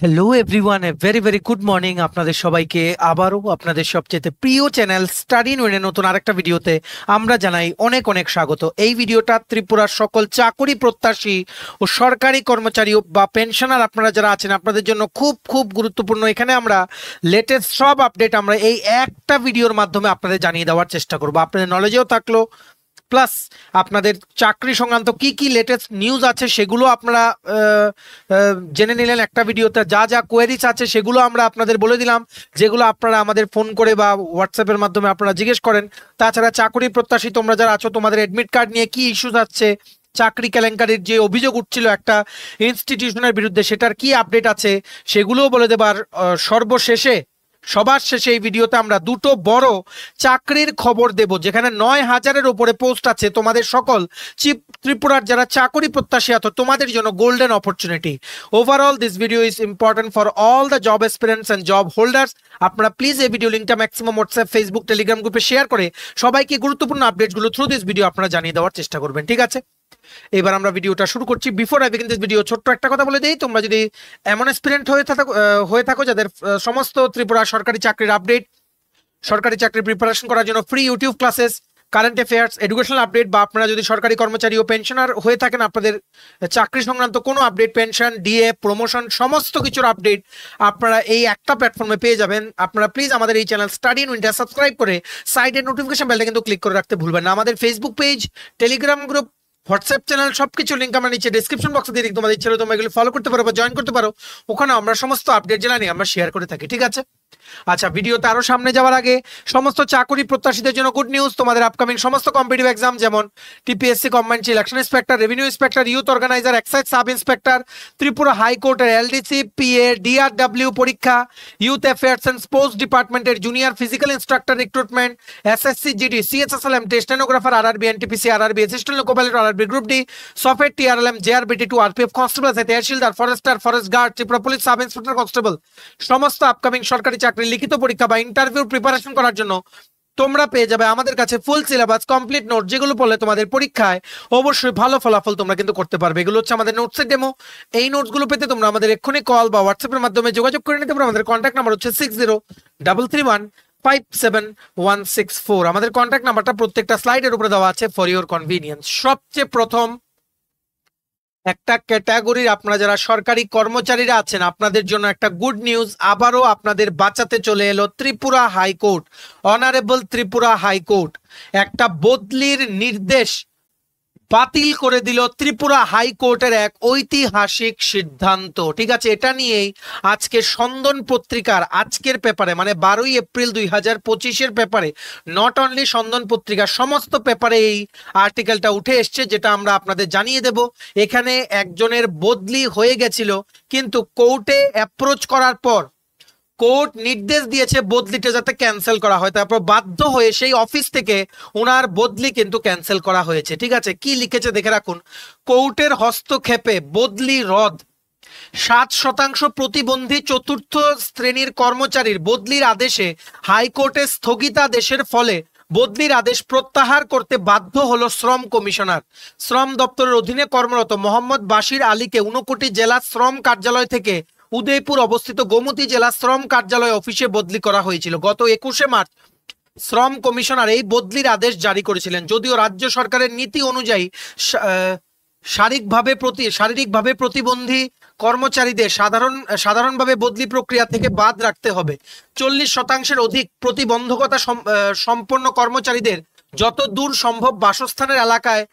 Hello everyone, a very very good morning আপনাদের সবাইকে আবারও আপনাদের সবচেয়ে প্রিয় চ্যানেল স্টাডি ইন ওয়েনের নতুন আরেকটা ভিডিওতে আমরা জানাই অনেক অনেক স্বাগত। এই ভিডিওটা ত্রিপুরার সকল চাকরি প্রত্যাশী ও সরকারি কর্মচারী বা পেনশনার আপনারা যারা আছেন আপনাদের জন্য খুব খুব গুরুত্বপূর্ণ। এখানে আমরা লেটেস্ট সব আপডেট আমরা এই একটা ভিডিওর মাধ্যমে আপনাদের জানিয়ে দেওয়ার চেষ্টা করব। আপনাদের নলেজেও থাকলো, প্লাস আপনাদের চাকরি সংক্রান্ত কি কি লেটেস্ট নিউজ আছে সেগুলো আপনারা জেনে নিলেন একটা ভিডিওতে। যা যা কোয়েরিজ আছে সেগুলো আমরা আপনাদের বলে দিলাম, যেগুলো আপনারা আমাদের ফোন করে বা হোয়াটসঅ্যাপের মাধ্যমে আপনারা জিজ্ঞেস করেন। তাছাড়া চাকরি প্রত্যাশী তোমরা যারা আছো, তোমাদের অ্যাডমিট কার্ড নিয়ে কি ইস্যুস আছে, চাকরি কেলেঙ্কারির যে অভিযোগ উঠছিল একটা ইনস্টিটিউশনের বিরুদ্ধে, সেটার কি আপডেট আছে সেগুলোও বলে দেবার সবার শেষে এই ভিডিওতে আমরা দুটো বড় চাকরির খবর দেব, যেখানে 9,000-এর উপরে পোস্ট আছে। তোমাদের সকল ত্রিপুরার যারা চাকরি প্রত্যাশী আছো তোমাদের জন্য golden opportunity. Overall this video is important for all the job aspirants and job holders. আপনারা প্লিজ এই ভিডিও লিঙ্কটা ম্যাক্সিমাম হোয়াটসঅ্যাপ, ফেসবুক, টেলিগ্রাম গ্রুপে শেয়ার করে সবাইকে গুরুত্বপূর্ণ আপডেটগুলো থ্রু দিস ভিডিও আপনারা জানিয়ে দেওয়ার চেষ্টা করবেন, ঠিক আছে? এবার আমরা ভিডিওটা শুরু করছি। Before I begin this video ছোট্ট একটা কথা বলে দিই, তোমরা যদি এমন এসপিরেন্ট হয়ে থাকো যাদের সমস্ত ত্রিপুরা সরকারি চাকরির আপডেট, সরকারি চাকরির প্রিপারেশন করার জন্য free YouTube classes, current affairs, educational update, বা আপনারা যদি সরকারি কর্মচারী ও পেনশনার হয়ে থাকেন আপনাদের চাকরি সংক্রান্ত কোনো আপডেট, পেনশন, ডিএ, প্রমোশন, সমস্ত কিছুর আপডেট আপনারা এই একটা প্ল্যাটফর্মে পেয়ে যাবেন। আপনারা প্লিজ আমাদের এই channel study in India subscribe করে সাইডের নোটিফিকেশন বেলটা কিন্তু ক্লিক করে রাখতে ভুলবেন না। আমাদের Facebook page, Telegram group, WhatsApp channel সবকিছু লিঙ্ক আমরা নিচে ডিসক্রিপশন বক্সে দিয়ে দিই। তোমাদের ইচ্ছে হলে তোমরা এগুলো ফলো করতে পারো বা জয়েন করতে পারো। ওখানে আমরা সমস্ত আপডেট জানি আমরা শেয়ার করে থাকি, ঠিক আছে? আচ্ছা, ভিডিওতে আরো সামনে যাওয়ার আগে সমস্ত চাকরি প্রত্যাশীদের জন্য গুড নিউজ। তোমাদের আপকামিং সমস্ত কম্পিটিটিভ এক্সাম যেমন TPSC combined election inspector, revenue inspector, youth organizer, excise sub inspector, Tripura হাইকোর্টের এলডিসি, পিএ, ডিআরডব্লিউ পরীক্ষা, ইউথ অ্যাফেয়ার্স অ্যান্ড স্পোর্টস ডিপার্টমেন্টের junior physical instructor recruitment, SSC GD, CHSL, stenographer, RRB, NTPC, RRB, assistant loco pilot, RRB group D, software, TRLM, JRBT two, RPF constable, tehsildar, forester, forest guard, Tripura police sub inspector constable, সমস্ত upcoming সরকারি চাকরি লিখিত পরীক্ষা বা interview preparation করার জন্য তোমরা পেয়ে যাবে আমাদের কাছে ফুল সিলেবাস, কমপ্লিট নোট, যেগুলো পড়লে তোমাদের পরীক্ষায় অবশ্যই ভালো ফলাফল তোমরা কিন্তু করতে পারবে। এগুলো হচ্ছে আমাদের নোটসের ডেমো। এই নোটসগুলো পেতে তোমরা আমাদের এক্ষুনি কল বা হোয়াটসঅ্যাপের মাধ্যমে যোগাযোগ করে নিতে পারো। আমাদের কন্ট্যাক্ট নাম্বার হচ্ছে 6033157164। আমাদের কন্ট্যাক্ট নাম্বারটা প্রত্যেকটা স্লাইডের উপরে দেওয়া আছে ফর ইওর কনভিনিয়েন্স। সবচেয়ে প্রথম একটা ক্যাটাগরির আপনারা যারা সরকারি কর্মচারীরা আছেন আপনাদের জন্য একটা গুড নিউজ। আবারও আপনাদের বাঁচাতে চলে এলো Tripura high court, honourable Tripura high court একটা বদলির নির্দেশ বাতিল করে দিল। ত্রিপুরা হাইকোর্টের এক ঐতিহাসিক সিদ্ধান্ত, ঠিক আছে? এটা নিয়েই আজকে সন্দন পত্রিকার আজকের পেপারে, মানে 12 এপ্রিল 2025-এর পেপারে, নট অনলি সন্দন পত্রিকা, সমস্ত পেপারে এই আর্টিকেলটা উঠে এসছে, যেটা আমরা আপনাদের জানিয়ে দেব। এখানে একজনের বদলি হয়ে গেছিল, কিন্তু কোর্টে অ্যাপ্রোচ করার পর কোর্ট নির্দেশ দিয়েছে বদলিটা যাতে ক্যান্সেল করা হয়। তারপর বাধ্য হয়ে সেই অফিস থেকে ওনার বদলি কিন্তু ক্যান্সেল করা হয়েছে, ঠিক আছে? কি লিখেছে দেখে রাখুন। কোর্টের হস্তক্ষেপে বদলি রদ। 7% প্রতিবন্ধী চতুর্থ শ্রেণীর কর্মচারীর বদলির আদেশে হাইকোর্টের স্থগিতাদেশের ফলে বদলির আদেশ প্রত্যাহার করতে বাধ্য হলো শ্রম কমিশনার। শ্রম দপ্তরের অধীনে কর্মরত মোহাম্মদ বাশির আলীকে ঊনকোটি জেলা শ্রম কার্যালয় থেকে উদয়পুর অবস্থিত গোমতী জেলা শ্রম কার্যালয় অফিসে বদলি করা হয়েছিল। গত 21শে মার্চ শ্রম কমিশনার এই বদলির আদেশ জারি করেছিলেন। যদিও রাজ্য সরকারের নীতি অনুযায়ী শারীরিকভাবে প্রতিবন্ধী কর্মচারীদের সাধারণভাবে বদলি প্রক্রিয়া থেকে বাদ রাখতে হবে। 40% অধিক প্রতিবন্ধকতা সম্পন্ন কর্মচারীদের যত দূর সম্ভব বাসস্থানের এলাকায়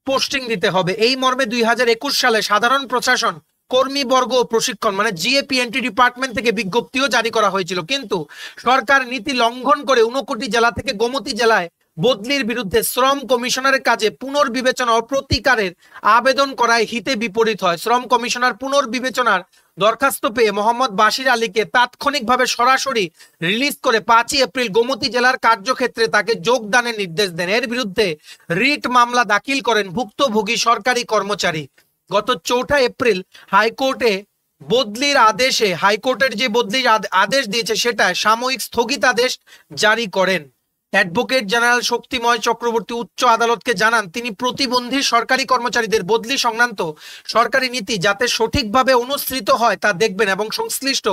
পোস্টিং দিতে হবে। এই মর্মে 2021 সালে সাধারণ প্রশাসন কর্মীবর্গ প্রশিক্ষণ মানে জিএপিএনটি ডিপার্টমেন্ট থেকে বিজ্ঞপ্তিও জারি করা হয়েছিল, কিন্তু সরকার নীতি লঙ্ঘন করে ঊনকোটি জেলা থেকে গোমতী জেলায় বদলির বিরুদ্ধে শ্রম কমিশনারের কাছে পুনর্বিবেচনা ও প্রতিকারের আবেদন করায় হিতে বিপরীত হয়। শ্রম কমিশনার পুনর্বিবেচনার দরখাস্ত পেয়ে মোহাম্মদ বাশির আলীকে তাৎক্ষণিকভাবে সরাসরি রিলিজ করে 5 এপ্রিল গোমতী জেলার কার্যক্ষেত্রে তাকে যোগদানের নির্দেশ দেন। এর বিরুদ্ধে রিট মামলা দাখিল করেন ভুক্তভোগী সরকারি কর্মচারী। গত 4 এপ্রিল হাইকোর্টে বদলির আদেশে হাইকোর্টের যে বদলির আদেশ দিয়েছে সেটা সাময়িক স্থগিতাদেশ জারি করেন। অ্যাডভোকেট জেনারেল শক্তিময় চক্রবর্তী উচ্চ আদালতকে জানান তিনি প্রতিবন্ধী সরকারি কর্মচারীদের বদলি সংক্রান্ত সরকারি নীতি যাতে সঠিকভাবে অনুসৃত হয় তা দেখবেন এবং সংশ্লিষ্ট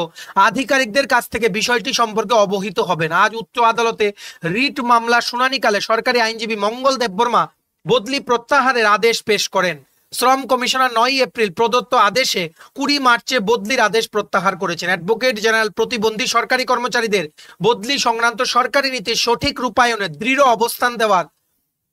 আধিকারিকদের কাছ থেকে বিষয়টি সম্পর্কে অবহিত হবেন। আজ উচ্চ আদালতে রিট মামলা শুনানিকালে সরকারি আইনজীবী মঙ্গল দেববর্মা বদলি প্রত্যাহারের আদেশ পেশ করেন। শ্রম কমিশনার 9 এপ্রিল প্রদত্ত আদেশে 20 মার্চে বদলির আদেশ প্রত্যাহার করেছেন। অ্যাডভোকেট জেনারেল প্রতিবন্ধী সরকারি কর্মচারীদের বদলি সংক্রান্ত সরকারি নীতির সঠিক রূপায়ণে দৃঢ় অবস্থান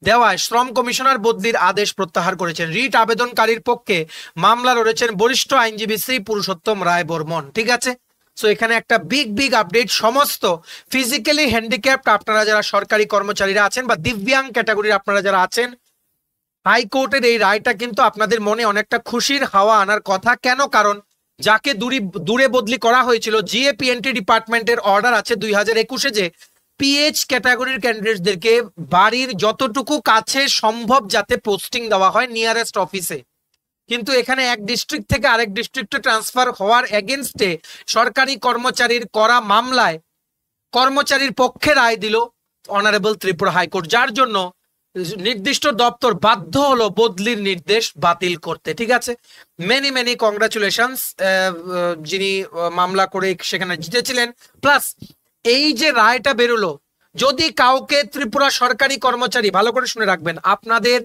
দেওয়ায় শ্রম কমিশনার বদলির আদেশ প্রত্যাহার করেছেন। রিট আবেদনকারীর পক্ষে মামলা লড়েছেন বরিষ্ঠ আইনজীবী শ্রী পুরুষোত্তম রায় বর্মন। ঠিক আছে, সো এখানে একটা বিগ আপডেট। সমস্ত ফিজিক্যালি হ্যান্ডিক্যাপড আপনারা যারা সরকারি কর্মচারীরা আছেন বা দিব্যাঙ্গ ক্যাটাগরির আপনারা যারা আছেন, হাইকোর্টের এই রায়টা কিন্তু আপনাদের মনে অনেকটা খুশির হাওয়া আনার কথা। কেন? কারণ যাকে দূরে বদলি করা হয়েছিল, জিএপিএনটি ডিপার্টমেন্টের অর্ডার আছে 2021-এ যে পিএইচ ক্যাটাগরির ক্যান্ডিডেটদেরকে বাড়ির যতটুকু কাছে সম্ভব যাতে পোস্টিং দেওয়া হয় নিয়ারেস্ট অফিসে, কিন্তু এখানে এক ডিস্ট্রিক্ট থেকে আরেক ডিস্ট্রিক্টে ট্রান্সফার হওয়ার এগেনস্টে সরকারি কর্মচারীর করা মামলায় কর্মচারীর পক্ষে রায় দিল অনারেবল ত্রিপুরা হাইকোর্ট, যার জন্য নির্দিষ্ট দপ্তর বাধ্য হলো বদলির নির্দেশ বাতিল করতে। ঠিক আছে, মেনি কংগ্রাচুলেশনস যিনি মামলা করে সেখানে জিতেছিলেন। প্লাস এই যে রায়টা বেরোলো, যদি কাউকে ত্রিপুরা সরকারি কর্মচারী, ভালো করে শুনে রাখবেন, আপনাদের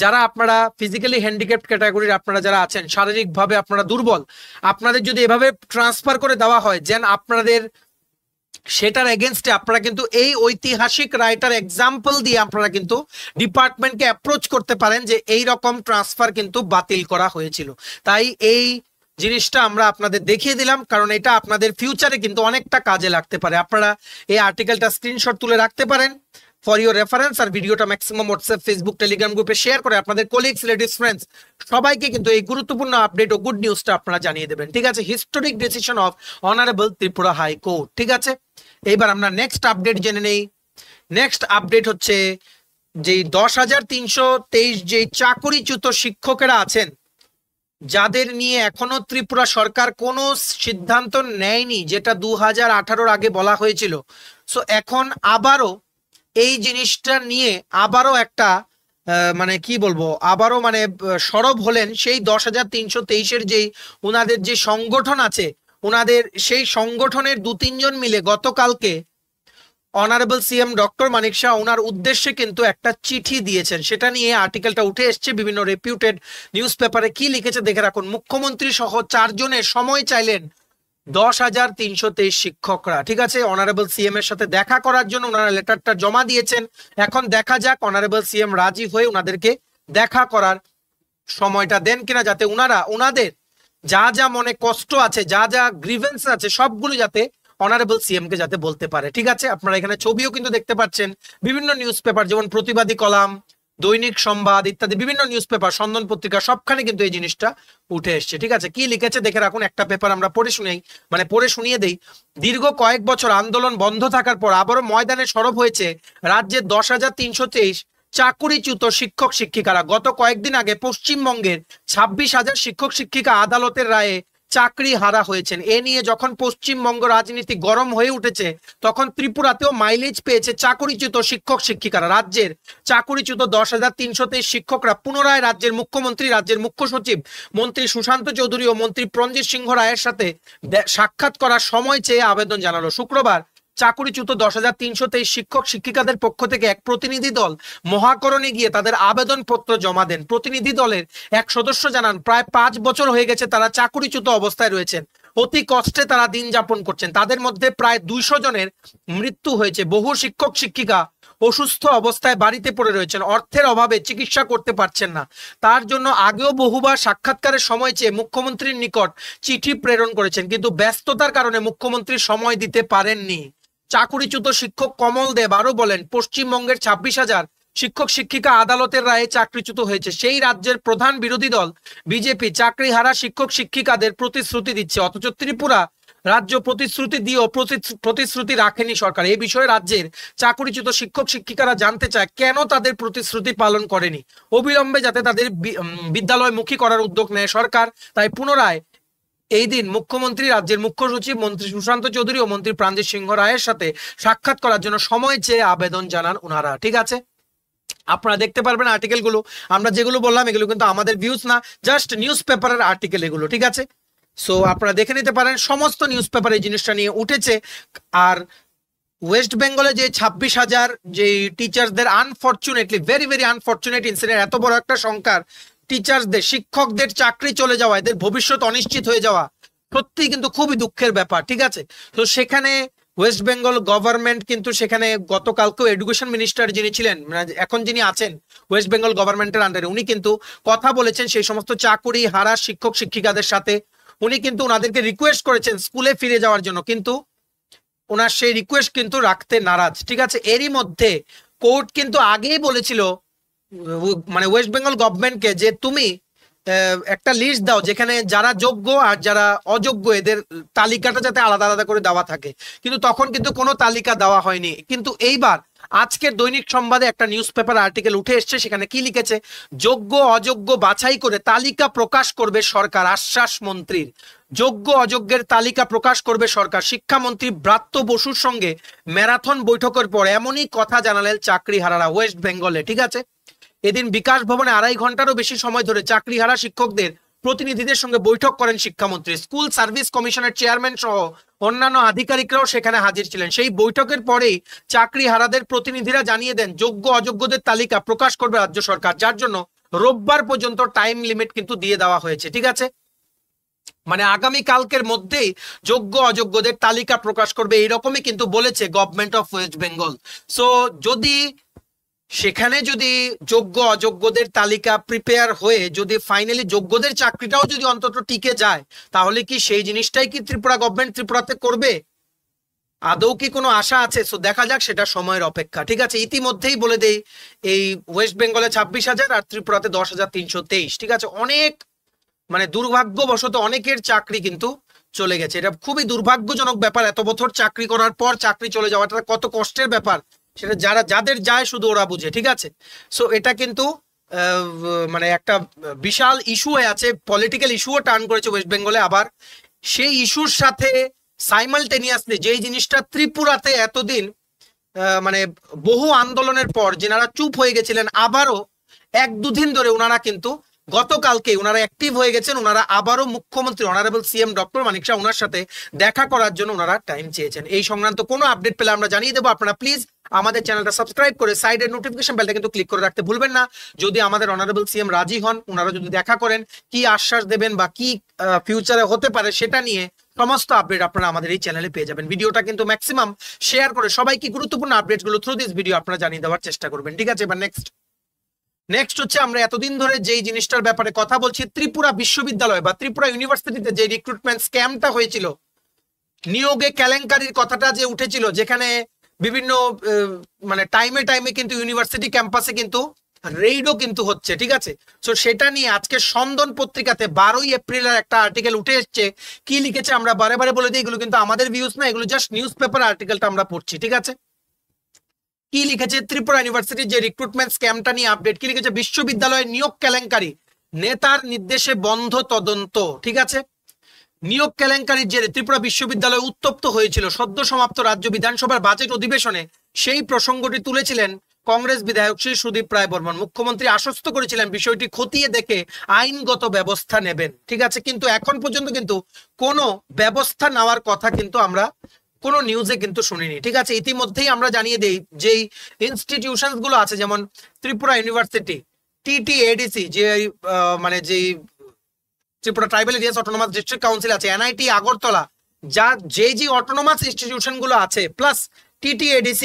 যারা আপনারা ফিজিক্যালি হ্যান্ডিক্যাপড ক্যাটাগরির আপনারা যারা আছেন, শারীরিকভাবে আপনারা দুর্বল, আপনাদের যদি এভাবে ট্রান্সফার করে দেওয়া হয় যেন আপনাদের সেটার এগেনস্টে আপনারা কিন্তু এই ঐতিহাসিক রায়টার এক্সাম্পল দিয়ে আপনারা কিন্তু ডিপার্টমেন্টকে অ্যাপ্রোচ করতে পারেন যে এই রকম ট্রান্সফার কিন্তু বাতিল করা হয়েছিল। তাই এই জিনিসটা আমরা আপনাদের দেখিয়ে দিলাম, কারণ এটা আপনাদের ফিউচারে কিন্তু অনেকটা কাজে লাগতে পারে। আপনারা এই আর্টিকেলটা স্ক্রিনশট তুলে রাখতে পারেন ফর ইউর রেফারেন্স, আর ভিডিওটা ম্যাক্সিমাম হোয়াটসঅ্যাপ, ফেসবুক, টেলিগ্রাম গ্রুপে শেয়ার করে আপনাদের কলিগস, রিলেটিভস, ফ্রেন্ডস সবাইকে কিন্তু এই গুরুত্বপূর্ণ আপডেট ও গুড নিউজটা আপনারা জানিয়ে দেবেন। ঠিক আছে, historic decision of honourable Tripura high court. ঠিক আছে, এইবার আমরা নেক্সট আপডেট জেনে নেই। নেক্সট আপডেট হচ্ছে যে 10,323 যে চাকরিচ্যুত শিক্ষকেরা আছেন, যাদের নিয়ে এখনো ত্রিপুরা সরকার কোনো সিদ্ধান্ত নেয়নি, যেটা 2018-র আগে বলা হয়েছিল। সো এখন আবারও এই জিনিসটা নিয়ে আবারও একটা মানে কি বলবো, আবারও মানে সরব হলেন সেই 10,323-এর যেই ওনাদের যে সংগঠন আছে, ওনাদের সেই সংগঠনের 2-3 জন মিলে গতকালকে অনারেবল সিএম ডক্টর মানিক শাহ ওনার উদ্দেশ্যে কিন্তু একটা চিঠি দিয়েছেন। সেটা নিয়ে আর্টিকেলটা উঠে এসছে বিভিন্ন রেপিউটেড নিউজ পেপারে। কি লিখেছে দেখে রাখুন। মুখ্যমন্ত্রী সহ 4 জনের সময় চাইলেন 10,323 শিক্ষকরা। ঠিক আছে, অনারেবল সিএম এর সাথে দেখা করার জন্য ওনারা লেটারটা জমা দিয়েছেন। এখন দেখা যাক অনারেবল সিএম রাজি হয়ে ওনাদেরকে দেখা করার সময়টা দেন কিনা, যাতে ওনাদের যা মনে কষ্ট আছে, যা গ্রিভেন্স আছে, সবগুলো যাতে অনারেবল সিএম কে যাতে বলতে পারে। ঠিক আছে, আপনারা এখানে ছবিও কিন্তু দেখতে পাচ্ছেন। বিভিন্ন নিউজ পেপার যেমন প্রতিবাদী কলাম, দৈনিক সংবাদ ইত্যাদি বিভিন্ন নিউজ পেপার, সন্দন পত্রিকা, সবখানে কিন্তু এই জিনিসটা উঠে এসছে। ঠিক আছে, কি লিখেছে দেখে রাখুন। একটা পেপার আমরা পড়ে শুনিয়ে দেই। দীর্ঘ কয়েক বছর আন্দোলন বন্ধ থাকার পর আবারও ময়দানে সরব হয়েছে রাজ্যের 10,323 চাকুরিচ্যুত শিক্ষক শিক্ষিকারা। গত কয়েকদিন আগে পশ্চিমবঙ্গের 26,000 শিক্ষক শিক্ষিকা আদালতের রায়ে চাকরি হারা হয়েছেন। এ নিয়ে যখন পশ্চিমবঙ্গ রাজনীতি গরম হয়ে উঠেছে, তখন ত্রিপুরাতেও মাইলেজ পেয়েছে চাকরিচ্যুত শিক্ষক শিক্ষিকারা। রাজ্যের চাকরিচ্যুত 10,323 শিক্ষকরা পুনরায় রাজ্যের মুখ্যমন্ত্রী, রাজ্যের মুখ্য সচিব মন্ত্রী সুশান্ত চৌধুরী ও মন্ত্রী প্রণজিৎ সিংহ রায়ের সাথে সাক্ষাৎ করার সময় চেয়ে আবেদন জানালো। শুক্রবার চাকরিচ্যুত 10,323 শিক্ষক শিক্ষিকাদের পক্ষ থেকে এক প্রতিনিধি দল মহাকরণে গিয়ে তাদের আবেদনপত্র জমা দেন। প্রতিনিধি দলের এক সদস্য জানান, প্রায় 5 বছর হয়ে গেছে তারা চাকরিচ্যুত অবস্থায় রয়েছেন। অতি কষ্টে তারা দিন যাপন করছেন। তাদের মধ্যে প্রায় 200 জনের মৃত্যু হয়েছে। বহু শিক্ষক শিক্ষিকা অসুস্থ অবস্থায় বাড়িতে পড়ে রয়েছেন, অর্থের অভাবে চিকিৎসা করতে পারছেন না। তার জন্য আগেও বহুবার সাক্ষাৎকারের সময় চেয়ে মুখ্যমন্ত্রীর নিকট চিঠি প্রেরণ করেছেন, কিন্তু ব্যস্ততার কারণে মুখ্যমন্ত্রী সময় দিতে পারেননি। চাকরিচ্যুত শিক্ষক কমল দেব আরো বলেন, পশ্চিমবঙ্গের 26,000 শিক্ষক শিক্ষিকা আদালতের রায়ে চাকরিচ্যুত হয়েছে। সেই রাজ্যের প্রধান বিরোধী দল বিজেপি চাকরিহারা শিক্ষক শিক্ষিকাদের প্রতিশ্রুতি দিচ্ছে, অথচ ত্রিপুরা রাজ্য প্রতিশ্রুতি দিয়েও প্রতিশ্রুতি রাখেনি সরকার। এই বিষয়ে রাজ্যের চাকরিচ্যুত শিক্ষক শিক্ষিকারা জানতে চায় কেন তাদের প্রতিশ্রুতি পালন করেনি। অবিলম্বে যাতে তাদের বিদ্যালয়মুখী করার উদ্যোগ নেয় সরকার। তাই পুনরায় এই দিন মুখ্যমন্ত্রী, রাজ্যের মুখ্য সচিব মন্ত্রী সুশান্ত চৌধুরী ও মন্ত্রী প্রাণজিৎ সিংহ রায়ের সাথে সাক্ষাৎ করার জন্য সময় চেয়ে আবেদন জানান ওনারা। ঠিক আছে, আপনারা দেখতে পারবেন আর্টিকেল গুলো, আমরা যেগুলো বললাম এগুলো কিন্তু আমাদের ভিউজ না, জাস্ট নিউজ পেপারের আর্টিকেল এগুলো। ঠিক আছে, সো আপনারা দেখে নিতে পারেন, সমস্ত নিউজ পেপার এই জিনিসটা নিয়ে উঠেছে। আর ওয়েস্ট বেঙ্গলে যে 26,000 যে টিচার্সদের unfortunately, very very unfortunate incident, এত বড় একটা সংখ্যার টিচার্সদের, শিক্ষকদের চাকরি চলে যাওয়া, এদের ভবিষ্যৎ অনিশ্চিত হয়ে যাওয়া সত্যি কিন্তু খুবই দুঃখের ব্যাপার। ঠিক আছে, তো সেখানে ওয়েস্ট বেঙ্গল গভর্নমেন্ট কিন্তু সেখানে গতকালকেও এডুকেশন মিনিস্টার যিনি ছিলেন, মানে এখন যিনি আছেন ওয়েস্ট বেঙ্গল গভর্নমেন্টের আন্ডারে, উনি কিন্তু কথা বলেছেন সেই সমস্ত চাকুরি হারা শিক্ষক শিক্ষিকাদের সাথে। উনি কিন্তু ওনাদেরকে রিকোয়েস্ট করেছেন স্কুলে ফিরে যাওয়ার জন্য, কিন্তু ওনার সেই রিকোয়েস্ট কিন্তু রাখতে নারাজ। ঠিক আছে, এরই মধ্যে কোর্ট কিন্তু আগেই বলেছিল মানে ওয়েস্ট বেঙ্গল গভর্নমেন্টকে যে তুমি একটা লিস্ট দাও যেখানে যারা যোগ্য আর যারা অযোগ্য এদের তালিকাটা যাতে আলাদা আলাদা করে দেওয়া থাকে, কিন্তু তখন কিন্তু কোনো তালিকা দেওয়া হয়নি। কিন্তু এইবার আজকের দৈনিক সংবাদে একটা নিউজ পেপার আর্টিকেল উঠে এসছে, সেখানে কি লিখেছে, যোগ্য অযোগ্য বাছাই করে তালিকা প্রকাশ করবে সরকার, আশ্বাস মন্ত্রীর। যোগ্য অযোগ্যের তালিকা প্রকাশ করবে সরকার। শিক্ষামন্ত্রী ব্রাত্য বসুর সঙ্গে ম্যারাথন বৈঠকের পর এমনই কথা জানালেন চাকরিহারারা ওয়েস্ট বেঙ্গলে। ঠিক আছে, এদিন বিকাশ ভবনে 2.5 ঘন্টারও বেশি সময় ধরে চাকরিহারা শিক্ষকদের প্রতিনিধিদের সঙ্গে বৈঠক করেন শিক্ষামন্ত্রী। স্কুল সার্ভিস কমিশনের চেয়ারম্যান সহ অন্যান্য আধিকারিকরাও সেখানে হাজির ছিলেন। সেই বৈঠকের পরেই চাকরিহারাদের প্রতিনিধিরা জানিয়ে দেন যোগ্য অযোগ্যদের তালিকা প্রকাশ করবে রাজ্য সরকার, যার জন্য রোববার পর্যন্ত টাইম লিমিট কিন্তু দিয়ে দেওয়া হয়েছে। ঠিক আছে, মানে আগামী কালকের মধ্যেই যোগ্য অযোগ্যদের তালিকা প্রকাশ করবে, এইরকমই কিন্তু বলেছে government of West Bengal. So যদি সেখানে যদি যোগ্য অযোগ্যদের তালিকা প্রিপেয়ার হয়ে যদি ফাইনালি যোগ্যদের চাকরিটাও যদি অন্তত টিকে যায়, তাহলে কি সেই জিনিসটাই কি ত্রিপুরা গভর্নমেন্ট ত্রিপুরাতে করবে? আদৌ কি কোনো আশা আছে? সো দেখা যাক, সেটা সময়ের অপেক্ষা। ঠিক আছে, ইতিমধ্যেই বলে দেই এই ওয়েস্ট বেঙ্গলে 26,000 আর ত্রিপুরাতে 10,323। ঠিক আছে, অনেক মানে দুর্ভাগ্যবশত অনেকের চাকরি কিন্তু চলে গেছে। এটা খুবই দুর্ভাগ্যজনক ব্যাপার, এত বছর চাকরি করার পর চাকরি চলে যাওয়াটা কত কষ্টের ব্যাপার, সেটা যাদের যায় শুধু ওরা বুঝে। ঠিক আছে, সো এটা কিন্তু মানে একটা বিশাল ইস্যু হয়ে আছে, পলিটিক্যাল ইস্যুও টার্ন করেছে ওয়েস্ট বেঙ্গলে। আবার সেই ইস্যুর সাথে সাইমালটেনিয়াসলি যেই জিনিসটা ত্রিপুরাতে এতদিন মানে বহু আন্দোলনের পর যেনারা চুপ হয়ে গেছিলেন, আবারও 1-2 দিন ধরে ওনারা কিন্তু গতকালকে ওনারা অ্যাক্টিভ হয়ে গেছেন। ওনারা আবারও মুখ্যমন্ত্রী অনারেবল সিএম ডক্টর মানিক শাহ ওনার সাথে দেখা করার জন্য ওনারা টাইম চেয়েছেন। এই সংক্রান্ত কোনো আপডেট পেলে আমরা জানিয়ে দেবো। আপনারা প্লিজ আমাদের চ্যানেলটা সাবস্ক্রাইব করে সাইডের নোটিফিকেশন বেলটা কিন্তু ক্লিক করে রাখতে ভুলবেন না। যদি আমাদের অনারেবল সিএম রাজি হন, ওনারা যদি দেখা করেন, কি আশ্বাস দেবেন বা কি ফিউচারে হতে পারে সেটা নিয়ে সমস্ত আপডেট আপনারা আমাদের এই চ্যানেলে পেয়ে যাবেন। ভিডিওটা কিন্তু ম্যাক্সিমাম শেয়ার করে সবাইকে গুরুত্বপূর্ণ আপডেটগুলো থ্রু দিস ভিডিও আপনারা জানিয়ে দেওয়ার চেষ্টা করবেন। ঠিক আছে, এবার নেক্সট হচ্ছে আমরা এতদিন ধরে যেই জিনিসটার ব্যাপারে কথা বলছি, ত্রিপুরা বিশ্ববিদ্যালয় বা ত্রিপুরা ইউনিভার্সিটিতে যে রিক্রুটমেন্ট স্ক্যামটা হয়েছিল, নিয়োগে কেলেঙ্কারির কথাটা যে উঠেছিল, যেখানে বিভিন্ন মানে টাইমে কিন্তু ইউনিভার্সিটি ক্যাম্পাসে কিন্তু রেইডও কিন্তু হচ্ছে। ঠিক আছে, তো সেটা নিয়ে আজকে সন্দন পত্রিকাতে 12ই এপ্রিলের একটা আর্টিকেল উঠে এসছে। কি লিখেছে আমরা বারে বারে বলে দিই, এগুলো কিন্তু আমাদের ভিউজ না, এগুলো জাস্ট নিউজ পেপার আর্টিকেলটা আমরা পড়ছি। ঠিক আছে, কি লিখেছে ত্রিপুরা ইউনিভার্সিটির যে রিক্রুটমেন্ট স্ক্যামটা নিয়ে আপডেট, কি লিখেছে, বিশ্ববিদ্যালয়ের নিয়োগ কেলেঙ্কারি, নেতার নির্দেশে বন্ধ তদন্ত। ঠিক আছে, নিয়োগ কেলেঙ্কারির জেরে ত্রিপুরা বিশ্ববিদ্যালয় উত্তপ্ত হয়েছিল সদ্য সমাপ্ত রাজ্য বিধানসভার বাজেট অধিবেশনে। সেই প্রসঙ্গটি তুলেছিলেন কংগ্রেস বিধায়ক শ্রী সুদীপ রায় বর্মন। মুখ্যমন্ত্রী আশ্বস্ত করেছিলেন বিষয়টি খতিয়ে দেখে আইনগত ব্যবস্থা নেবেন। ঠিক আছে, কিন্তু এখন পর্যন্ত কিন্তু কোনো ব্যবস্থা নেওয়ার কথা কিন্তু আমরা কোনো নিউজে কিন্তু শুনিনি। ঠিক আছে, ইতিমধ্যেই আমরা জানিয়ে দেই যেই ইনস্টিটিউশনস গুলো আছে, যেমন ত্রিপুরা ইউনিভার্সিটি, TTADC যে মানে যেই Tripura tribal areas autonomous district council আছে, NIT আগরতলা, যা যে অটোনমাস ইনস্টিটিউশন গুলো আছে, প্লাস TTADC,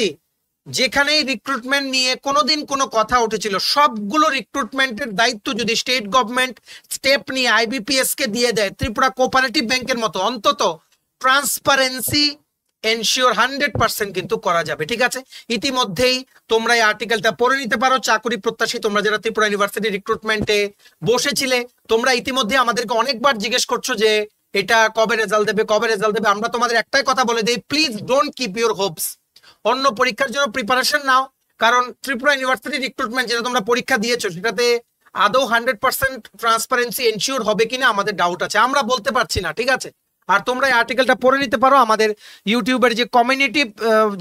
যেখানেই রিক্রুটমেন্ট নিয়ে কোনোদিন কোনো কথা উঠেছিল, সবগুলো রিক্রুটমেন্টের দায়িত্ব যদি স্টেট গভর্নমেন্ট স্টেপ নিয়ে IBPS কে দিয়ে দেয়, ত্রিপুরা কোঅপারেটিভ ব্যাংকের মতো, অন্তত ট্রান্সপারেন্সি এনশিওর 100% কিন্তু করা যাবে। ঠিক আছে, ইতিমধ্যেই তোমরা এই আর্টিকেলটা পড়ে নিতে পারো। চাকরি প্রত্যাশী তোমরা যারা ত্রিপুরা ইউনিভার্সিটি রিক্রুটমেন্টে বসেছিলে, তোমরা ইতিমধ্যে আমাদেরকে অনেকবার জিজ্ঞেস করছো যে এটা কবে রেজাল্ট দেবে। আমরা তোমাদের একটাই কথা বলে দিই, please don't keep your Hopes. অন্য পরীক্ষার জন্য প্রিপারেশন নাও, কারণ ত্রিপুরা ইউনিভার্সিটি রিক্রুটমেন্ট যেটা তোমরা পরীক্ষা দিয়েছো সেটাতে আদৌ 100% ট্রান্সপারেন্সি এনশিওর হবে কিনা আমাদের ডাউট আছে, আমরা বলতে পারছি না, ঠিক আছে। আর তোমরা এই আর্টিকেলটা পড়ে নিতে পারো, আমাদের ইউটিউবের যে কমিউনিটি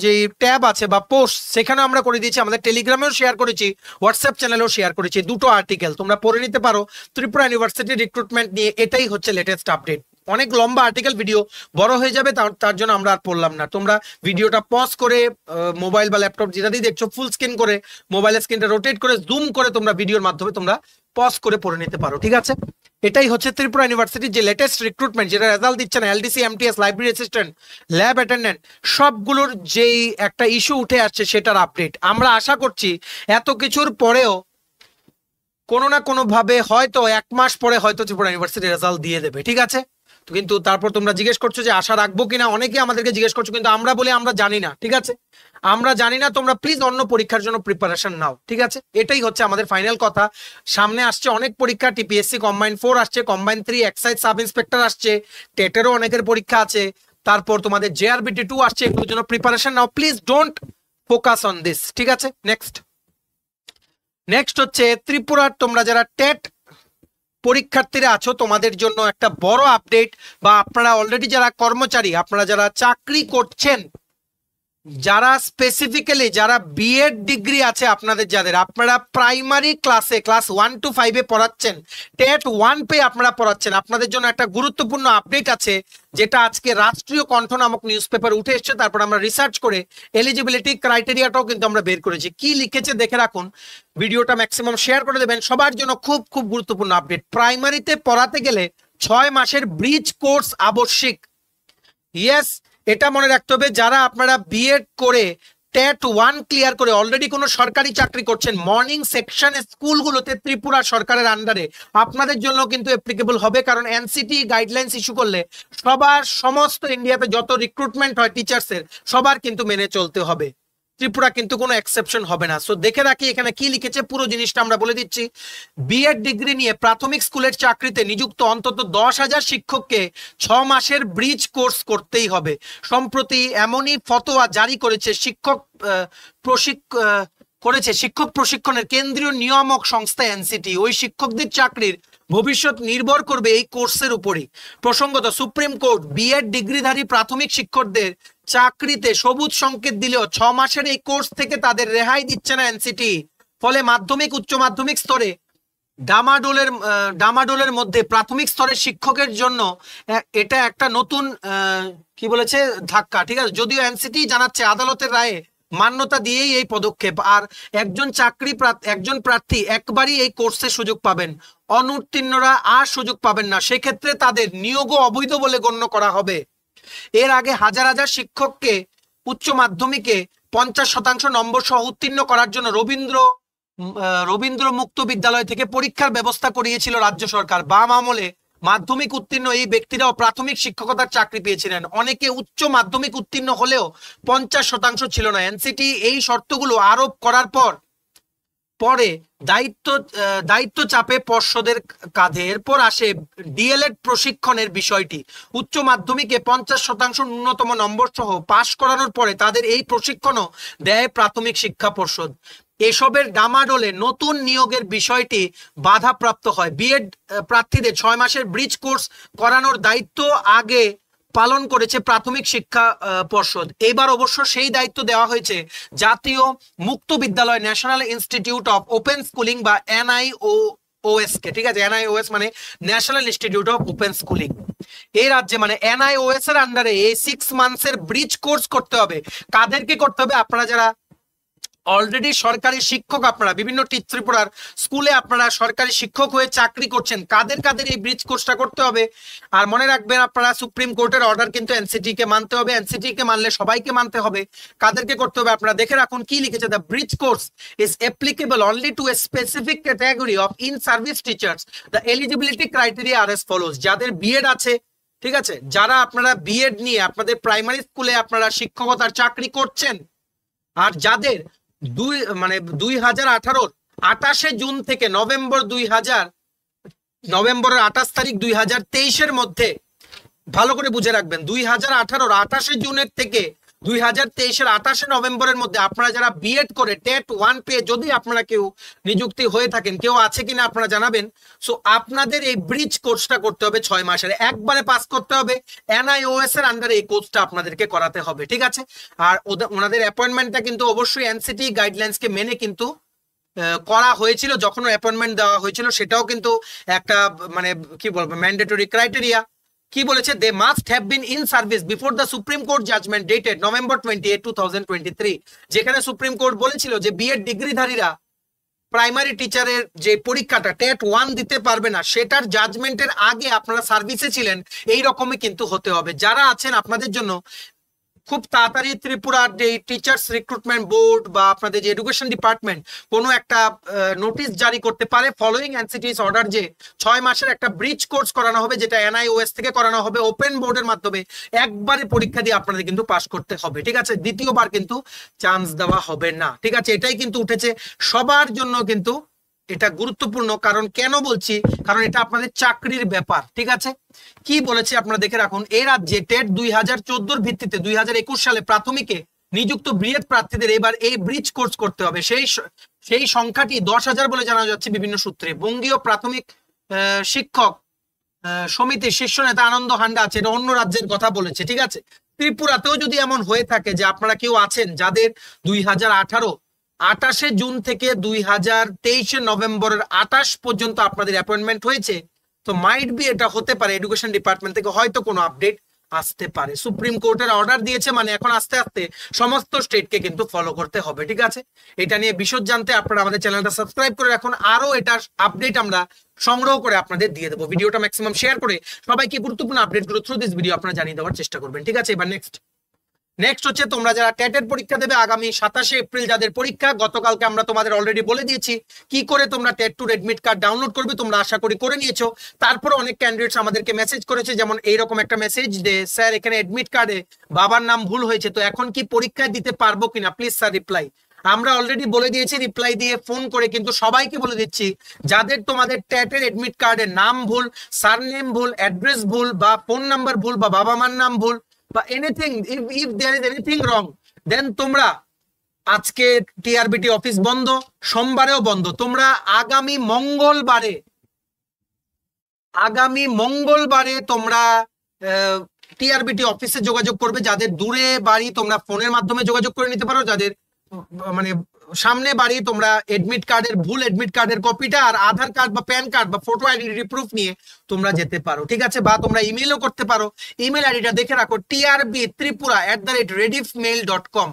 যে ট্যাব আছে বা পোস্ট, সেখানেও আমরা করে দিয়েছি, আমাদের টেলিগ্রামেও শেয়ার করেছি, হোয়াটসঅ্যাপ চ্যানেলেও শেয়ার করেছি, দুটো আর্টিকেল তোমরা পড়ে নিতে পারো ত্রিপুরা ইউনিভার্সিটি রিক্রুটমেন্ট নিয়ে। এটাই হচ্ছে লেটেস্ট আপডেট। অনেক লম্বা আর্টিকেল, ভিডিও বড় হয়ে যাবে, তার জন্য আমরা আর পড়লাম না। তোমরা ভিডিওটা পজ করে মোবাইল বা ল্যাপটপ যেটাতেই দেখছো ফুল স্ক্রিন করে, মোবাইলের স্ক্রিনটা রোটেট করে জুম করে তোমরা ভিডিওর মাধ্যমে তোমরা পজ করে পড়ে নিতে পারো, ঠিক আছে। এটাই হচ্ছে ত্রিপুরা ইউনিভার্সিটির যে লেটেস্ট রিক্রুটমেন্ট, যেটা রেজাল্ট দিচ্ছে না, LDC, MTS, library assistant, lab attendant, সবগুলোর যেই একটা ইস্যু উঠে আসছে সেটার আপডেট। আমরা আশা করছি এত কিছুর পরেও কোনো না কোনো ভাবে হয়তো 1 মাস পরে হয়তো ত্রিপুরা ইউনিভার্সিটি রেজাল্ট দিয়ে দেবে, ঠিক আছে। কিন্তু তারপর তোমরা জিজ্ঞেস করছো যে আশা রাখবো কিনা, অনেকে আমাদেরকে জিজ্ঞেস করছো, কিন্তু আমরা বলি আমরা জানি না, ঠিক আছে, আমরা জানি না। তোমরা প্লিজ অন্য পরীক্ষার জন্য প্রিপারেশন নাও, ঠিক আছে। এটাই হচ্ছে আমাদের ফাইনাল কথা। সামনে আসছে অনেক পরীক্ষা, টিপিএসসি কম্বাইন 4 আসছে, কম্বাইন 3, এক্সাইজ সাব ইন্সপেক্টর আসছে, টেটেরও অনেকের পরীক্ষা আছে, তারপর তোমাদের জেআরবিটি 2 আসছে, এগুলোর জন্য preparation now, please don't focus on this, ঠিক আছে। নেক্সট হচ্ছে ত্রিপুরার তোমরা যারা টেট পরীক্ষার্থীরা আছো, তোমাদের জন্য একটা বড় আপডেট, বা আপনারা অলরেডি যারা কর্মচারী, আপনারা যারা চাকরি করছেন, যারা স্পেসিফিক্যালি যারা বিএড ডিগ্রি আছে আপনাদের, যাদের আপনারা প্রাইমারি ক্লাসে ক্লাস 1 to 5 পড়াচ্ছেন, টেট 1 পেয়ে আপনারা পড়াচ্ছেন, আপনাদের জন্য একটা গুরুত্বপূর্ণ আপডেট আছে, যেটা আজকে রাষ্ট্রীয় কণ্ঠ নামক নিউজ পেপার উঠে এসছে। তারপর আমরা রিসার্চ করে এলিজিবিলিটি ক্রাইটেরিয়াটাও কিন্তু আমরা বের করেছি। কি লিখেছে দেখে রাখুন, ভিডিওটা ম্যাক্সিমাম শেয়ার করে দেবেন। সবার জন্য খুব খুব গুরুত্বপূর্ণ আপডেট। প্রাইমারিতে পড়াতে গেলে 6 মাসের ব্রিজ কোর্স আবশ্যিক। ইয়েস, এটা মনে রাখতে হবে, যারা আপনারা বিএড করে টেট 1 ক্লিয়ার করে অলরেডি কোনো সরকারি চাকরি করছেন, মর্নিং সেকশনে স্কুলগুলোতে ত্রিপুরা সরকারের আন্ডারে, আপনাদের জন্য কিন্তু অ্যাপ্লিকেবল হবে। কারণ এনসিটি গাইডলাইন্স ইস্যু করলে সবার, সমস্ত ইন্ডিয়াতে যত রিক্রুটমেন্ট হয় টিচার্সের, সবার কিন্তু মেনে চলতে হবে। ত্রিপুরা কিন্তু কোনো এক্সেপশন হবে না। সো দেখে রাখি এখানে কি লিখেছে, পুরো জিনিসটা আমরা বলে দিচ্ছি। বিএড ডিগ্রি নিয়ে প্রাথমিক স্কুলের চাকরিতে নিযুক্ত অন্তত 10,000 শিক্ষককে 6 মাসের ব্রিজ কোর্স করতেই হবে। সম্প্রতি এমনই ফতোয়া জারি করেছে শিক্ষক প্রশিক্ষণের কেন্দ্রীয় নিয়ামক সংস্থা এনসিটি। ওই শিক্ষকদের চাকরির ভবিষ্যৎ নির্ভর করবে এই কোর্সের উপরই। প্রসঙ্গত, সুপ্রিম কোর্ট বিএড ডিগ্রিধারী প্রাথমিক শিক্ষকদের চাকরিতে সবুজ সংকেত দিলেও 6 মাসের এই কোর্স থেকে তাদের রেহাই দিচ্ছে না এনসিটি। ফলে মাধ্যমিক, উচ্চ মাধ্যমিক স্তরে ডামাডোলের মধ্যে প্রাথমিক স্তরের শিক্ষকের জন্য এটা একটা নতুন কি বলেছে ধাক্কা, ঠিক আছে। যদিও এনসিটি জানাচ্ছে আদালতের রায়ে মান্যতা দিয়েই এই পদক্ষেপ। আর একজন প্রার্থী একবারই এই কোর্সে সুযোগ পাবেন, অনুত্তীর্ণরা আর সুযোগ পাবেন না। সেক্ষেত্রে তাদের নিয়োগও অবৈধ বলে গণ্য করা হবে। এর আগে হাজার হাজার শিক্ষককে উচ্চ মাধ্যমিকে 50% নম্বর সহ উত্তীর্ণ করার জন্য রবীন্দ্র মুক্ত বিদ্যালয় থেকে পরীক্ষার ব্যবস্থা করিয়েছিল রাজ্য সরকার। বাম আমলে মাধ্যমিক উত্তীর্ণ এই ব্যক্তিরাও প্রাথমিক শিক্ষকতার চাকরি পেয়েছিলেন। অনেকে উচ্চ মাধ্যমিক উত্তীর্ণ হলেও 50% ছিল না। এনসিটি এই শর্তগুলো আরোপ করার পরে দায়িত্ব চাপে পর্ষদের কাঁধে। এরপর আসে ডিএলএড প্রশিক্ষণের বিষয়টি। উচ্চ মাধ্যমিকে 50% ন্যূনতম নম্বর সহ পাশ করানোর পরে তাদের এই প্রশিক্ষণও দেয় প্রাথমিক শিক্ষা পর্ষদ। এসবের ডামাডোলে নতুন নিয়োগের বিষয়টি বাধাপ্রাপ্ত হয়। বিএড প্রার্থীদের 6 মাসের ব্রিজ কোর্স করানোর দায়িত্ব আগে পালন করেছে প্রাথমিক শিক্ষা পর্ষদ। এবার অবশ্য সেই দায়িত্ব দেওয়া হয়েছে জাতীয় মুক্ত বিদ্যালয়, national institute of open schooling বা এনআইওএস কে, ঠিক আছে। এনআইওএস মানে national institute of open schooling. এই রাজ্যে মানে এনআইওএস এর আন্ডারে এই 6 মান্থসের ব্রিজ কোর্স করতে হবে। কাদেরকে করতে হবে? আপনারা যারা অলরেডি সরকারি শিক্ষক, আপনারা বিভিন্ন ত্রিপুরার স্কুলে আপনারা সরকারি শিক্ষক হয়ে চাকরি করছেন, কাদের এই ব্রিজ কোর্সটা করতে হবে। আর মনে রাখবেন আপনারা, সুপ্রিম কোর্টের অর্ডার কিন্তু এনসিটি কে মানতে হবে। এনসিটি কে মানলে সবাইকে মানতে হবে। কাদেরকে করতে হবে আপনারা দেখে রাখুন কি লিখেছে। The bridge course is applicable only to a specific category of in service teachers. The eligibility criteria are as follows. যাদের বিএড আছে, ঠিক আছে, যারা আপনারা বিএড নিয়ে আপনাদের প্রাইমারি স্কুলে আপনারা শিক্ষকতার চাকরি করছেন, আর যাদের 2018 28 জুন থেকে নভেম্বরের 28 তারিখ 2023 মধ্যে, ভালো করে বুঝে রাখবেন, 2018 28 জুনের থেকে 2023-এর 28 নভেম্বরের মধ্যে আপনারা যারা বিএড করে টেট 1 পেয়ে যদি আপনারা কেউ নিযুক্তি হয়ে থাকেন, কেউ আছে কিনা আপনারা জানাবেন। সো আপনাদের এই ব্রিজ কোর্সটা করতে হবে 6 মাসের, একবারে পাস করতে হবে। এনআইওএস এর আন্ডারে এই কোর্সটা আপনাদেরকে করাতে হবে, ঠিক আছে। আর ওনাদের অ্যাপয়েন্টমেন্টটা কিন্তু অবশ্যই এনসিটি গাইডলাইন্সকে মেনে কিন্তু করা হয়েছিল। যখন অ্যাপয়েন্টমেন্ট দেওয়া হয়েছিল সেটাও কিন্তু একটা মানে কি বলবো ম্যান্ডেটরি ক্রাইটেরিয়া। কি বলেছে, they must have been in service before the Supreme Court judgment dated November 28, 2023, যেখানে সুপ্রিম কোর্ট বলেছিল যে বিএড ডিগ্রিধারীরা প্রাইমারি টিচারের যে পরীক্ষাটা টেট 1 দিতে পারবে না, সেটার জাজমেন্টের আগে আপনারা সার্ভিসে ছিলেন, এই রকমই কিন্তু হতে হবে। যারা আছেন আপনাদের জন্য খুব তাড়াতাড়ি ত্রিপুরার যে টিচার্স রিক্রুটমেন্ট বোর্ড বা আপনাদের যে এডুকেশন ডিপার্টমেন্ট কোনো একটা নোটিশ জারি করতে পারে ফলোইং এনসিটিস অর্ডার, যে 6 মাসের একটা ব্রিজ কোর্স করানো হবে, যেটা এনআইওএস থেকে করানো হবে ওপেন বোর্ডের মাধ্যমে। একবারে পরীক্ষা দিয়ে আপনাদের কিন্তু পাস করতে হবে, ঠিক আছে। দ্বিতীয়বার কিন্তু চান্স দেওয়া হবে না, ঠিক আছে। এটাই কিন্তু উঠেছে সবার জন্য, কিন্তু এটা গুরুত্বপূর্ণ। কারণ কেন বলছি, কারণ এটা আপনাদের চাকরির ব্যাপার, ঠিক আছে। কি বলেছে আপনারা দেখে রাখুন। এ রাজ্যে টেট 2014 ভিত্তিতে 2021 সালে প্রাথমিকে নিযুক্ত বিএড প্রার্থীদের এবার এই ব্রিজ কোর্স করতে হবে। সেই সংখ্যাটি 10,000 বলে জানা যাচ্ছে বিভিন্ন সূত্রে। বঙ্গীয় প্রাথমিক শিক্ষক সমিতির শীর্ষ নেতা আনন্দ হান্ডা আছে, এটা অন্য রাজ্যের কথা বলেছে, ঠিক আছে। ত্রিপুরাতেও যদি এমন হয়ে থাকে যে আপনারা কেউ আছেন যাদের 28 জুন থেকে 2023 নভেম্বরের 28 পর্যন্ত আপনাদের অ্যাপয়েন্টমেন্ট হয়েছে, তো মাইট বি এটা হতে পারে এডুকেশন ডিপার্টমেন্ট থেকে হয়তো কোনো আপডেট আসতে পারে। সুপ্রিম কোর্টের অর্ডার দিয়েছে মানে এখন আস্তে আস্তে সমস্ত স্টেটকে কিন্তু ফলো করতে হবে, ঠিক আছে। এটা নিয়ে বিশদ জানতে আপনারা আমাদের চ্যানেলটা সাবস্ক্রাইব করে রাখুন। আরো এটার আপডেট আমরা সংগ্রহ করে আপনাদের দিয়ে দেবো। ভিডিওটা ম্যাক্সিমাম শেয়ার করে সবাইকে গুরুত্বপূর্ণ আপডেটগুলো থ্রু দিস ভিডিও আপনারা জানিয়ে দেওয়ার চেষ্টা করবেন, ঠিক আছে। এবার নেক্সট হচ্ছে তোমরা যারা টেটের পরীক্ষা দেবে আগামী 27 এপ্রিল যাদের পরীক্ষা, গতকালকে আমরা তোমাদের অলরেডি বলে দিয়েছি কি করে তোমরা টেট 2 এডমিট কার্ড ডাউনলোড করবে। তোমরা আশা করি করে নিয়েছো। তারপর অনেক ক্যান্ডিডেটস আমাদেরকে মেসেজ করেছে, যেমন এইরকম একটা মেসেজ যে স্যার এখানে এডমিট কার্ডে বাবার নাম ভুল হয়েছে, তো এখন কি পরীক্ষায় দিতে পারবো কিনা, প্লিজ স্যার রিপ্লাই। আমরা অলরেডি বলে দিয়েছি রিপ্লাই দিয়ে ফোন করে, কিন্তু সবাইকে বলে দিচ্ছি যাদের তোমাদের টেটের এডমিট কার্ডের নাম ভুল, সারনেম ভুল, অ্যাড্রেস ভুল বা ফোন নাম্বার ভুল বা বাবা মার নাম ভুল বা anything, if there is anything wrong, then তোমরা আজকে টিআরবিটি অফিস বন্ধ, সোমবারেও বন্ধ। তোমরা আগামী মঙ্গলবারে তোমরা টিআরবিটি অফিসে যোগাযোগ করবে। যাদের দূরে বাড়ি তোমরা ফোনের মাধ্যমে যোগাযোগ করে নিতে পারো, যাদের মানে সামনে বাড়ি তোমরা এডমিট কার্ডের ভুল এডমিট কার্ডের কপিটা আর আধার কার্ড বা প্যান কার্ড বা ফটো আইডেন্টি প্রুফ নিয়ে তোমরা যেতে পারো, ঠিক আছে। বা তোমরা ইমেলও করতে পারো। ইমেল আইডিটা দেখে রাখো trb tripura@rediffmail.com,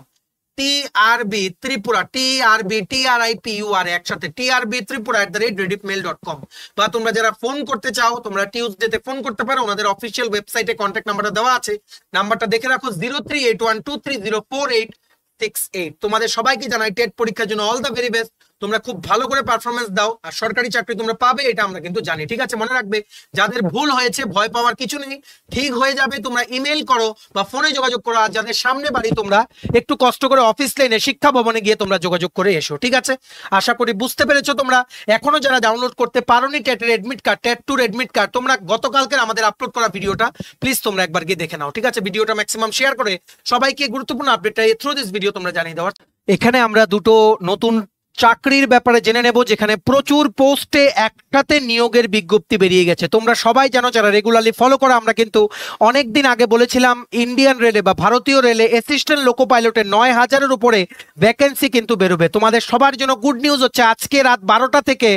TRB Tripura, TRBTRIPUR একসাথে, TRB tripura@rediffmail.com। বা তোমরা যারা ফোন করতে চাও তোমরা টিউসডেতে ফোন করতে পারো, ওনাদের অফিসিয়াল ওয়েবসাইটে কন্ট্যাক্ট নাম্বারটা দেওয়া আছে। নাম্বারটা দেখে রাখো 0381230486। তোমাদের সবাইকে জানাই টেট পরীক্ষার জন্য অল দ্য ভেরি বেস্ট। তোমরা খুব ভালো করে পারফরমেন্স দাও আর সরকারি চাকরি তোমরা পাবে, এটা আমরা কিন্তু জানি, ঠিক আছে। মনে রাখবে যাদের ভুল হয়েছে ভয় পাওয়ার কিছু নেই, ঠিক হয়ে যাবে। তোমরা ইমেল করো বা ফোনে যোগাযোগ করো। আর যাদের সামনে বাড়ি তোমরা একটু কষ্ট করে অফিস লাইনে শিক্ষা ভবনে গিয়ে তোমরা যোগাযোগ করে এসো, ঠিক আছে। আশা করি বুঝতে পেরেছো তোমরা। এখনো যারা ডাউনলোড করতে পারোনি টেটের admit card, TET 2 admit card, তোমরা গতকালকের আমাদের আপলোড করা ভিডিওটা প্লিজ তোমরা একবার গিয়ে দেখে নাও, ঠিক আছে। ভিডিওটা ম্যাক্সিমাম শেয়ার করে সবাইকে গুরুত্বপূর্ণ আপডেটটা থ্রু দিস ভিডিও তোমরা জানিয়ে দেওয়ার। এখানে আমরা দুটো নতুন চাকরির ব্যাপারে জেনে নেব, যেখানে প্রচুর পোস্টে একসাথে নিয়োগের বিজ্ঞপ্তি বেরিয়ে গেছে। তোমরা সবাই জানো যারা রেগুলারলি ফলো করো, আমরা কিন্তু অনেকদিন আগে বলেছিলাম ইন্ডিয়ান রেলে বা ভারতীয় রেলে অ্যাসিস্ট্যান্ট লোকো পাইলটে 9,000-এর উপরে ভ্যাকেন্সি কিন্তু বেরোবে। তোমাদের সবার জন্য গুড নিউজ হচ্ছে আজকে রাত 12টা থেকে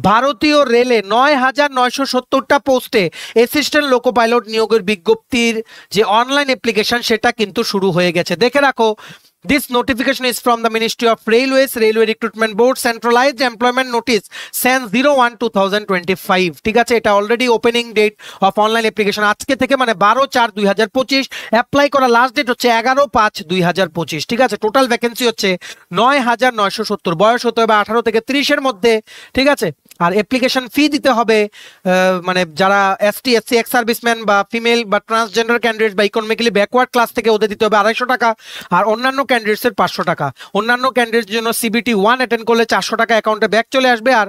ভারতীয় রেলে 9,970টা পোস্টে অ্যাসিস্ট্যান্ট লোকো পাইলট নিয়োগের বিজ্ঞপ্তির যে অনলাইন অ্যাপ্লিকেশন সেটা কিন্তু শুরু হয়ে গেছে। দেখে রাখো, this notification is from the Ministry of Railways, Railway Recruitment Board, Centralized Employment Notice, SEN 01/2025, ঠিক আছে। এটা already opening date of online application আজকে থেকে মানে 12/4/2025। অ্যাপ্লাই করা লাস্ট ডেট হচ্ছে 11/5/2025, ঠিক আছে। টোটাল ভ্যাকেন্সি হচ্ছে 9,970। বয়স হতে হবে 18 থেকে 30-এর মধ্যে, ঠিক আছে। আর অ্যাপ্লিকেশন ফি দিতে হবে মানে যারা এসটি এসসি এক্স সার্ভিসম্যান বা ফিমেল বা ট্রান্সজেন্ডার ক্যান্ডিডেট বা ইকোনমিক্যালি ব্যাকওয়ার্ড ক্লাস থেকে ওদের দিতে হবে 250 টাকা, আর অন্যান্য ক্যান্ডিডেটসের 500 টাকা। অন্যান্য ক্যান্ডিডেটের জন্য CBT 1 অ্যাটেন্ড করলে 400 টাকা অ্যাকাউন্টে ব্যাক চলে আসবে, আর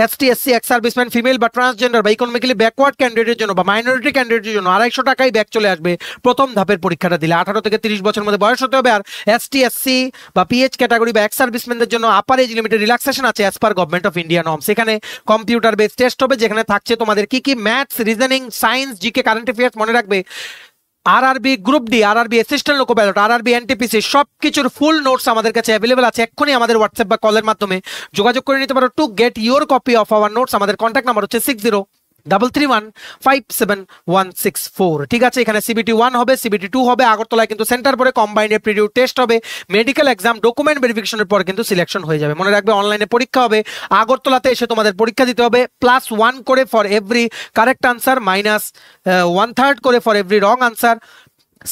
ST SC ex serviceman female বা ট্রান্সজেন্ডার বা ইকোনমিক্যালি ব্যাকওয়ার্ড ক্যান্ডিডেটের জন্য বা মাইনরিটি ক্যান্ডিডেটের জন্য 250 টাকাই ব্যাক চলে আসবে প্রথম ধাপের পরীক্ষাটা দিলে। 18 থেকে 30 বছরের মধ্যে বয়স হতে হবে। আর এসটি এসসি বা পিএইচ ক্যাটাগরি বা এক্স সার্ভিসম্যানদের জন্য আপার এজ লিমিটেড রিল্যাক্সেশন আছে as per government of India norms. এখানে কম্পিউটার বেসড টেস্ট হবে, যেখানে থাকছে তোমাদের কি কি maths, reasoning, science, GK, current affairs. মনে রাখবে RRB group D, RRB assistant loco pilot, RRB NTPC সবকিছুর ফুল নোটস আমাদের কাছে অ্যাভেলেবল আছে। এক্ষুনি আমাদের হোয়াটসঅ্যাপ বা কলের মাধ্যমে যোগাযোগ করে নিতে পারো to get your copy of our notes. আমাদের কন্ট্যাক্ট নাম্বার হচ্ছে 6033157164। ঠিক আছে, এখানে CBT 1 হবে, CBT 2 হবে। আগরতলায় কিন্তু সেন্টার পরে কম্বাইন্ড এপ্টিটিউড টেস্ট হবে, মেডিকেল এক্সাম, ডকুমেন্ট ভেরিফিকেশনের পর কিন্তু সিলেকশন হয়ে যাবে। মনে রাখবে অনলাইনে পরীক্ষা হবে, আগরতলাতে এসে তোমাদের পরীক্ষা দিতে হবে। +1 করে ফর এভরি কারেক্ট আনসার, -1/3 করে for every wrong answer.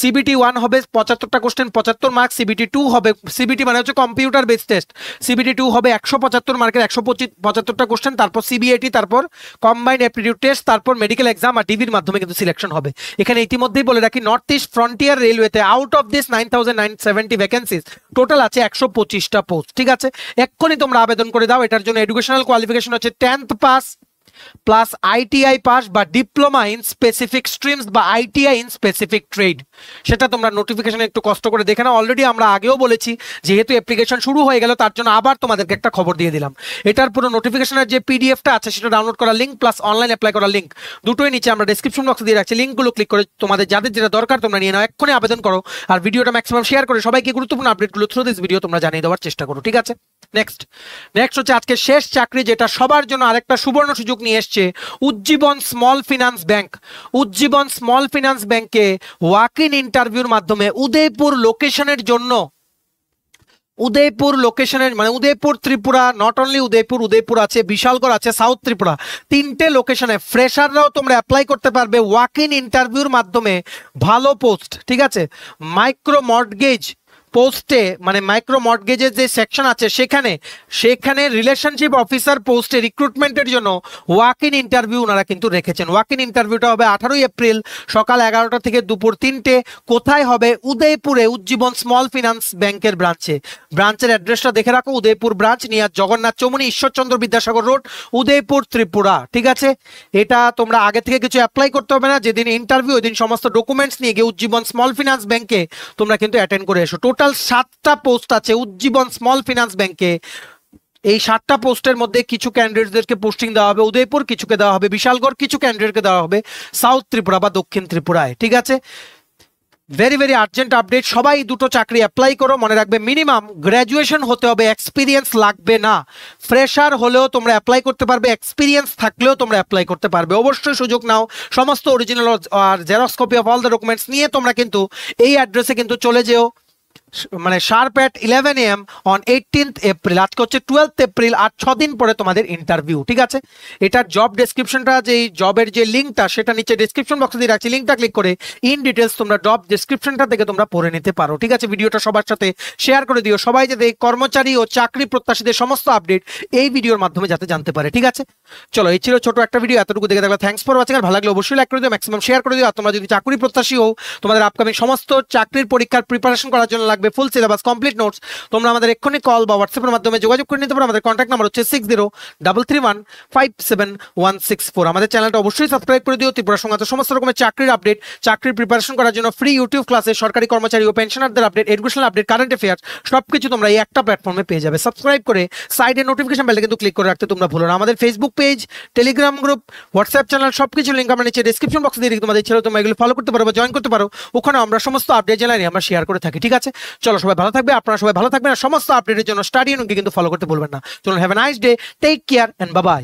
CBT 1 হবে 75টা কোশ্চেন, 75 মার্ক। CBT 2 হবে, CBT মানে হচ্ছে কম্পিউটার বেসড টেস্ট, CBT 2 হবে 175 মার্কের 175টা কোশ্চেন, তারপর CBAT, তারপর কম্বাইন্ড অ্যাপটিটিউড টেস্ট, তারপর মেডিকেল এক্সাম আর ডিভির মাধ্যমে কিন্তু সিলেকশন হবে। এখানে ইতিমধ্যেই বলে রাখি, নর্থ ইস্ট ফ্রন্টিয়ার রেলওয়েতে out of this 9970 vacancies total আছে 125টা পোস্ট। ঠিক আছে, এক্ষুনি তোমরা আবেদন করে দাও। এটার জন্য এডুকেশনাল কোয়ালিফিকেশন হচ্ছে 10th pass plus ITI pass বা ডিপ্লোমা ইন স্পেসিফিক স্ট্রিমস বা ITI ইন স্পেসিফিক ট্রেড। সেটা তোমরা নোটিফিকেশন একটু কষ্ট করে দেখে নাও। অলরেডি আমরা আগেও বলেছি, যেহেতু অ্যাপ্লিকেশন শুরু হয়ে গেল তার জন্য আবার তোমাদেরকে একটা খবর দিয়ে দিলাম। এটার পুরো নোটিফিকেশনের যে PDFটা আছে সেটা ডাউনলোড করার লিঙ্ক প্লাস অনলাইন অ্যাপ্লাই করার লিঙ্ক দুটোই নিচে আমরা ডেসক্রিপশন বক্সে দিয়ে রাখছি। লিঙ্কগুলো ক্লিক করে তোমাদের যাদের যেটা দরকার তোমরা নিয়ে নাও, এক্ষুনি আবেদন করো। আর ভিডিওটা ম্যাক্সিমাম শেয়ার করে সবাইকে গুরুত্বপূর্ণ আপডেটগুলো থ্রু দিস ভিডিও তোমরা জানিয়ে দেওয়ার চেষ্টা করো। ঠিক আছে, নেক্সট হচ্ছে আজকে শেষ চাকরি, যেটা সবার জন্য আরেকটা সুবর্ণ সুযোগ নিয়ে এসছে। Ujjivan small finance bank. Ujjivan small finance ব্যাংকে ওয়াক ইন ইন্টারভিউর মাধ্যমে উদয়পুর লোকেশনের জন্য, উদয়পুর লোকেশনের মানে উদয়পুর ত্রিপুরা, নট অনলি উদয়পুর আছে, বিশালগড় আছে, সাউথ ত্রিপুরা, 3টে লোকেশনে ফ্রেশাররাও তোমরা অ্যাপ্লাই করতে পারবে ওয়াক ইন ইন্টারভিউর মাধ্যমে। ভালো পোস্ট, ঠিক আছে, মাইক্রো মর্টগেজ পোস্টে মানে মাইক্রো মর্টগেজের যে সেকশন আছে সেখানে রিলেশনশিপ অফিসার পোস্টে রিক্রুটমেন্টের জন্য ওয়াক ইন ইন্টারভিউ ওনারা কিন্তু রেখেছেন। ওয়াক ইন ইন্টারভিউটা হবে 18 এপ্রিল সকাল 11টা থেকে দুপুর 3টে। কোথায় হবে? উদয়পুরে, উজ্জীবন স্মল ফিনান্স ব্যাংকের ব্রাঞ্চের অ্যাড্রেসটা দেখে রাখো। Udaipur branch, near Jagannath Chowmuhani, Ishwarchandra Vidyasagar road, Udaipur Tripura. ঠিক আছে, এটা তোমরা আগে থেকে কিছু অ্যাপ্লাই করতে হবে না। যেদিন ইন্টারভিউ ওই দিন সমস্ত ডকুমেন্টস নিয়ে গিয়ে উজ্জীবন স্মল ফিনান্স ব্যাংকে তোমরা কিন্তু অ্যাটেন্ড করে এসো। টোটাল 7টা পোস্ট আছে উজ্জীবন স্মল ফিনান্স ব্যাংকে। এই 7টা পোস্টের মধ্যে কিছু ক্যান্ডিডেটদেরকে পোস্টিং দেওয়া হবে উদয়পুর, কিছুকে দেওয়া হবে বিশালগড়, কিছু ক্যান্ডিডেটকে দেওয়া হবে সাউথ ত্রিপুরা বা দক্ষিণ ত্রিপুরায়। ঠিক আছে, ভেরি ভেরি আর্জেন্ট আপডেট। সবাই দুটো চাকরি অ্যাপ্লাই করো। মনে রাখবে মিনিমাম গ্র্যাজুয়েশন হতে হবে, এক্সপিরিয়েন্স লাগবে না। ফ্রেশার হলেও তোমরা অ্যাপ্লাই করতে পারবে, এক্সপিরিয়েন্স থাকলেও তোমরা অ্যাপ্লাই করতে পারবে। অবশ্যই সুযোগ নাও। সমস্ত অরিজিনাল আর xerox copy of all the documents নিয়ে তোমরা কিন্তু এই অ্যাড্রেসে কিন্তু চলে যেও, মানে sharp at 11 AM on 18th April. আজকে হচ্ছে 12th এপ্রিল, আর 6 দিন পরে তোমাদের ইন্টারভিউ। ঠিক আছে, এটার জব ডেসক্রিপশনটা, যে জবের যে লিঙ্কটা সেটা নিচে ডেসক্রিপশন বক্সে দিয়ে রাখছি। লিঙ্কটা ক্লিক করে ইন ডিটেলস তোমরা জব ডেসক্রিপশনটা থেকে তোমরা পড়ে নিতে পারো। ঠিক আছে, ভিডিওটা সবার সাথে শেয়ার করে দিও, সবাই যাতে কর্মচারী ও চাকরি প্রত্যাশীদের সমস্ত আপডেট এই ভিডিওর মাধ্যমে যাতে জানতে পারে। ঠিক আছে, চলো, এই ছিল ছোট একটা ভিডিও। এতটুকু দেখে থাকলে থ্যাঙ্কস ফর ওয়াচিং। আর ভালো লাগলে অবশ্যই লাইক করে দিও, ম্যাক্সিমাম শেয়ার করে দিও। আর তোমরা যদি চাকরি প্রত্যাশী হও, তোমাদের আপকামিং সমস্ত চাকরির পরীক্ষার প্রিপারেশন করার জন্য লাগবে ফুল সিলেবাস কমপ্লিট নোটস, তোমরা আমাদের এক্ষুনি কল বা হোয়াটসঅ্যাপের মাধ্যমে যোগাযোগ করে নিতে পারো। আমাদের কন্ট্যাক্ট নাম্বার হচ্ছে 6033157164। আমাদের চ্যানেলটা অবশ্যই সাবস্ক্রাইব করে দিও। ত্রিপুরা সংক্রান্ত সমস্ত রকমের চাকরির আপডেট, চাকরির প্রিপারেশন করার জন্য ফ্রি ইউটিউব ক্লাসে, সরকারি কর্মচারী ও পেনশনারদের update, educational update, current affairs সবকিছু তোমরা এই একটা প্ল্যাটফর্মে পেয়ে যাবে। সাবস্ক্রাইব করে সাইডে নোটিফিকেশন বেলটা কিন্তু ক্লিক করে রাখতে তোমরা ভুলো না। আমাদের Facebook page, Telegram group, WhatsApp channel সবকিছু লিঙ্ক আমরা নিচে ডেসক্রিপশন বক্সে দিয়ে দিই। তোমাদের ইচ্ছে হলে তোমরা এগুলো ফলো করতে পারো বা জয়েন করতে পারো। ওখানে আমরা সমস্ত আপডেট জানাই আমরা শেয়ার করে থাকি। ঠিক আছে, চলো, সবাই ভালো থাকবে, আপনারা সবাই ভালো থাকবেন। সমস্ত আপডেটের জন্য স্টাডি কিন্তু ফলো করতে ভুলবেন না। চলুন, have a nice day, take care and bye by.